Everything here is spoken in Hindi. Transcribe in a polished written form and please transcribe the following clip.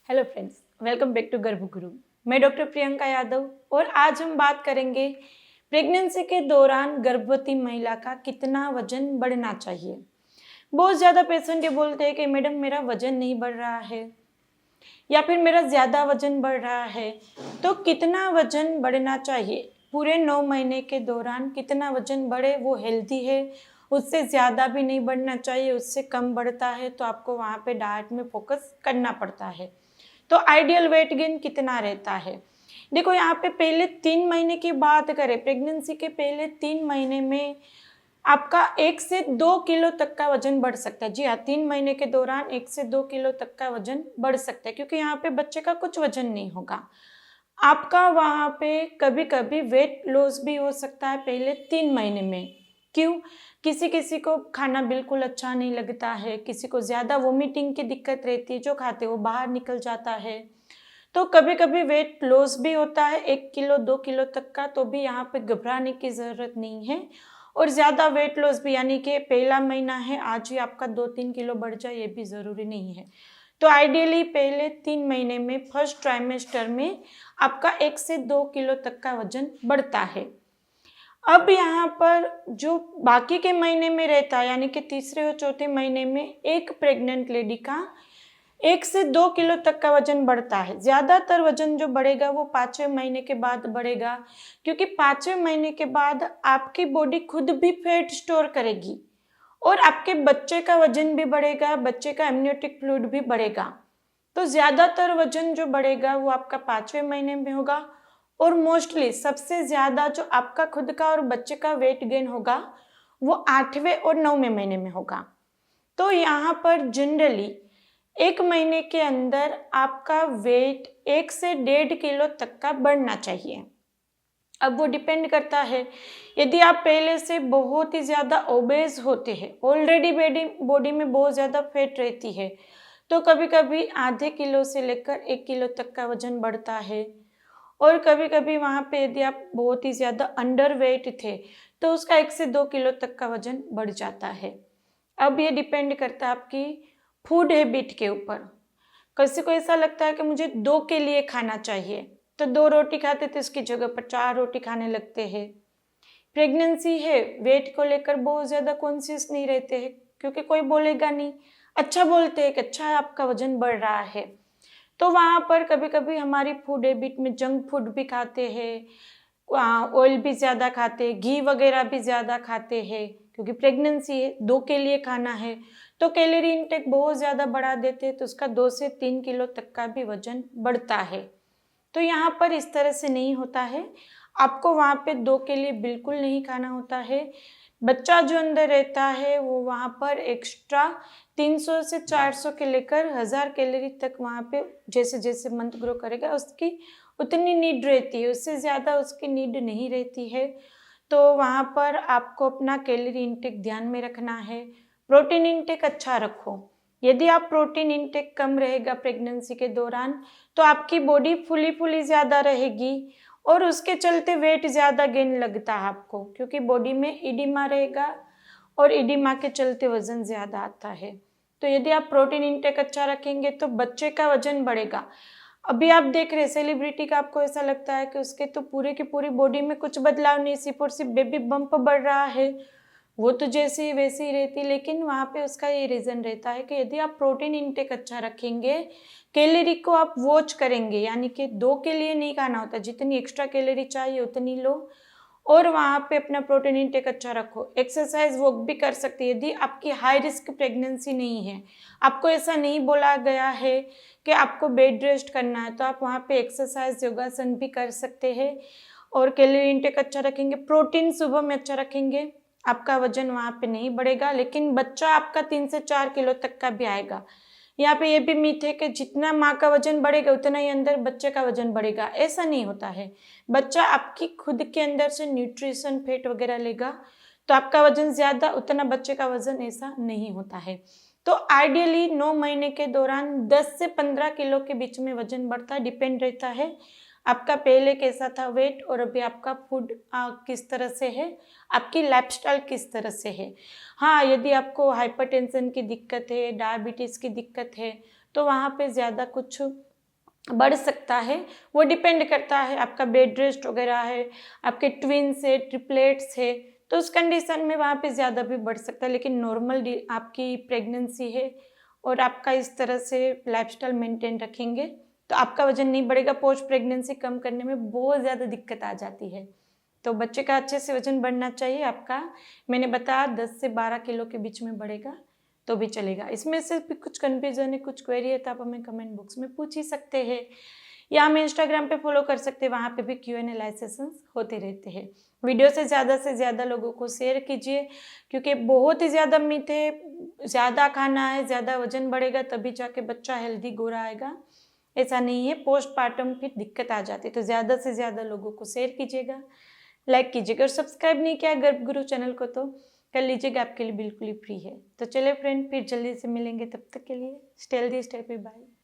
Hello friends, welcome back to Garbhaguru. मैं डॉक्टर प्रियंका यादव और आज हम बात करेंगे प्रेगनेंसी के दौरान गर्भवती महिला का कितना वजन बढ़ना चाहिए। बहुत ज़्यादा पेशेंट ये बोलते हैं कि मैडम मेरा वजन नहीं बढ़ रहा है या फिर मेरा ज़्यादा वजन बढ़ रहा है। तो कितना वजन बढ़ना चाहिए, पूरे 9 महीने के दौरान कितना वजन बढ़े वो हेल्दी है, उससे ज़्यादा भी नहीं बढ़ना चाहिए, उससे कम बढ़ता है तो आपको वहाँ पे डाइट में फोकस करना पड़ता है। तो आइडियल वेट गेन कितना रहता है? देखो यहाँ पे पहले 3 महीने की बात करें, प्रेगनेंसी के पहले 3 महीने में आपका 1 से 2 किलो तक का वजन बढ़ सकता है। जी हाँ, 3 महीने के दौरान 1 से 2 किलो तक का वजन बढ़ सकता है, क्योंकि यहाँ पे बच्चे का कुछ वजन नहीं होगा। आपका वहाँ पे कभी-कभी वेट लॉस भी हो सकता है पहले 3 महीने में। क्यों? किसी-किसी को खाना बिल्कुल अच्छा नहीं लगता है, किसी को ज़्यादा वोमिटिंग की दिक्कत रहती है, जो खाते वो बाहर निकल जाता है। तो कभी-कभी वेट लॉस भी होता है 1 किलो 2 किलो तक का, तो भी यहाँ पे घबराने की ज़रूरत नहीं है। और ज़्यादा वेट लॉस भी, यानी कि पहला महीना है आज ही आपका 2-3 किलो बढ़ जाए, ये भी ज़रूरी नहीं है। तो आइडियली पहले 3 महीने में फर्स्ट ट्राइमेस्टर में आपका 1 से 2 किलो तक का वजन बढ़ता है। अब यहाँ पर जो बाकी के महीने में रहता है, यानी कि तीसरे और चौथे महीने में एक प्रेग्नेंट लेडी का 1 से 2 किलो तक का वजन बढ़ता है। ज़्यादातर वजन जो बढ़ेगा वो 5वें महीने के बाद बढ़ेगा, क्योंकि 5वें महीने के बाद आपकी बॉडी खुद भी फैट स्टोर करेगी और आपके बच्चे का वजन भी बढ़ेगा, बच्चे का एमनियोटिक फ्लूइड भी बढ़ेगा। तो ज़्यादातर वजन जो बढ़ेगा वो आपका 5वें महीने में होगा और मोस्टली सबसे ज़्यादा जो आपका खुद का और बच्चे का वेट गेन होगा वो 8वें और 9वें महीने में होगा। तो यहाँ पर जनरली 1 महीने के अंदर आपका वेट 1 से 1.5 किलो तक का बढ़ना चाहिए। अब वो डिपेंड करता है, यदि आप पहले से बहुत ही ज़्यादा ओबेस होते हैं, ऑलरेडी बॉडी में बहुत ज़्यादा फैट रहती है, तो कभी कभी आधे किलो से लेकर 1 किलो तक का वजन बढ़ता है। और कभी कभी वहाँ पे यदि आप बहुत ही ज़्यादा अंडर वेट थे तो उसका 1 से 2 किलो तक का वजन बढ़ जाता है। अब ये डिपेंड करता है आपकी फूड हैबिट के ऊपर। किसी को ऐसा लगता है कि मुझे 2 के लिए खाना चाहिए, तो 2 रोटी खाते थे उसकी जगह पर 4 रोटी खाने लगते हैं। प्रेगनेंसी है, वेट को लेकर बहुत ज़्यादा कॉन्शियस नहीं रहते हैं, क्योंकि कोई बोलेगा नहीं। अच्छा बोलते हैं कि अच्छा है आपका वजन बढ़ रहा है। तो वहाँ पर कभी कभी हमारी फूड हैबिट में जंक फूड भी खाते हैं, ऑयल भी ज़्यादा खाते हैं, घी वगैरह भी ज़्यादा खाते हैं, क्योंकि प्रेगनेंसी है, 2 के लिए खाना है, तो कैलोरी इंटेक बहुत ज़्यादा बढ़ा देते हैं, तो उसका 2 से 3 किलो तक का भी वजन बढ़ता है। तो यहाँ पर इस तरह से नहीं होता है, आपको वहाँ पे 2 के लिए बिल्कुल नहीं खाना होता है। बच्चा जो अंदर रहता है वो वहाँ पर एक्स्ट्रा 300 से 400 के लेकर 1000 कैलोरी तक वहाँ पे जैसे जैसे मंथ ग्रो करेगा उसकी उतनी नीड रहती है, उससे ज़्यादा उसकी नीड नहीं रहती है। तो वहाँ पर आपको अपना कैलोरी इंटेक ध्यान में रखना है। प्रोटीन इंटेक अच्छा रखो। यदि आप प्रोटीन इंटेक कम रहेगा प्रेगनेंसी के दौरान तो आपकी बॉडी फुली ज़्यादा रहेगी और उसके चलते वेट ज़्यादा गेन लगता है आपको, क्योंकि बॉडी में इडिमा रहेगा और इडिमा के चलते वज़न ज़्यादा आता है। तो यदि आप प्रोटीन इंटेक अच्छा रखेंगे तो बच्चे का वज़न बढ़ेगा। अभी आप देख रहे हैं सेलिब्रिटी का, आपको ऐसा लगता है कि उसके तो पूरे की पूरी बॉडी में कुछ बदलाव नहीं, सिर्फ और सिर्फ बेबी बम्प बढ़ रहा है, वो तो जैसे ही वैसे ही रहती। लेकिन वहाँ पे उसका ये रीज़न रहता है कि यदि आप प्रोटीन इंटेक अच्छा रखेंगे, कैलोरी को आप वॉच करेंगे, यानी कि 2 के लिए नहीं खाना होता, जितनी एक्स्ट्रा कैलोरी चाहिए उतनी लो और वहाँ पे अपना प्रोटीन इंटेक अच्छा रखो। एक्सरसाइज वॉक भी कर सकती है यदि आपकी हाई रिस्क प्रेगनेंसी नहीं है, आपको ऐसा नहीं बोला गया है कि आपको बेड रेस्ट करना है, तो आप वहाँ पे एक्सरसाइज योगासन भी कर सकते हैं और कैलोरी इंटेक अच्छा रखेंगे, प्रोटीन सुबह में अच्छा रखेंगे, आपका वजन वहाँ पे नहीं बढ़ेगा, लेकिन बच्चा आपका 3 से 4 किलो तक का भी आएगा। यहाँ पे ये भी मिथ है कि जितना माँ का वजन बढ़ेगा उतना ही अंदर बच्चे का वजन बढ़ेगा, ऐसा नहीं होता है। बच्चा आपकी खुद के अंदर से न्यूट्रिशन फैट वगैरह लेगा, तो आपका वजन ज़्यादा उतना बच्चे का वजन ऐसा नहीं होता है। तो आइडियली 9 महीने के दौरान 10 से 15 किलो के बीच में वजन बढ़ता है, डिपेंड रहता है आपका पहले कैसा था वेट और अभी आपका फूड किस तरह से है, आपकी लाइफस्टाइल किस तरह से है। हाँ, यदि आपको हाइपरटेंशन की दिक्कत है, डायबिटीज़ की दिक्कत है, तो वहाँ पे ज़्यादा कुछ बढ़ सकता है, वो डिपेंड करता है आपका बेड रेस्ट वगैरह है, आपके ट्विन्स है, ट्रिपलेट्स है, तो उस कंडीशन में वहाँ पे ज़्यादा भी बढ़ सकता है। लेकिन नॉर्मल आपकी प्रेगनेंसी है और आपका इस तरह से लाइफस्टाइल मेंटेन रखेंगे तो आपका वजन नहीं बढ़ेगा। पोस्ट प्रेगनेंसी कम करने में बहुत ज़्यादा दिक्कत आ जाती है। तो बच्चे का अच्छे से वजन बढ़ना चाहिए आपका, मैंने बताया 10 से 12 किलो के बीच में बढ़ेगा तो भी चलेगा। इसमें से भी कुछ कन्फ्यूजन है, कुछ क्वेरी है तो आप हमें कमेंट बॉक्स में पूछ ही सकते हैं, या हमें इंस्टाग्राम पे फॉलो कर सकते हैं, वहाँ पे भी Q&A लाइव सेशंस होते रहते हैं। वीडियो से ज़्यादा लोगों को शेयर कीजिए, क्योंकि बहुत ही ज़्यादा मिथ है, ज़्यादा खाना है ज़्यादा वजन बढ़ेगा तभी जाके बच्चा हेल्दी गोरा आएगा, ऐसा नहीं है। पोस्टपार्टम फिर दिक्कत आ जाती है। तो ज़्यादा से ज़्यादा लोगों को शेयर कीजिएगा, लाइक कीजिएगा, और सब्सक्राइब नहीं किया गर्भगुरु चैनल को तो कर लीजिएगा, आपके लिए बिल्कुल ही फ्री है। तो चलिए फ्रेंड, फिर जल्दी से मिलेंगे, तब तक के लिए stay healthy stay happy, bye.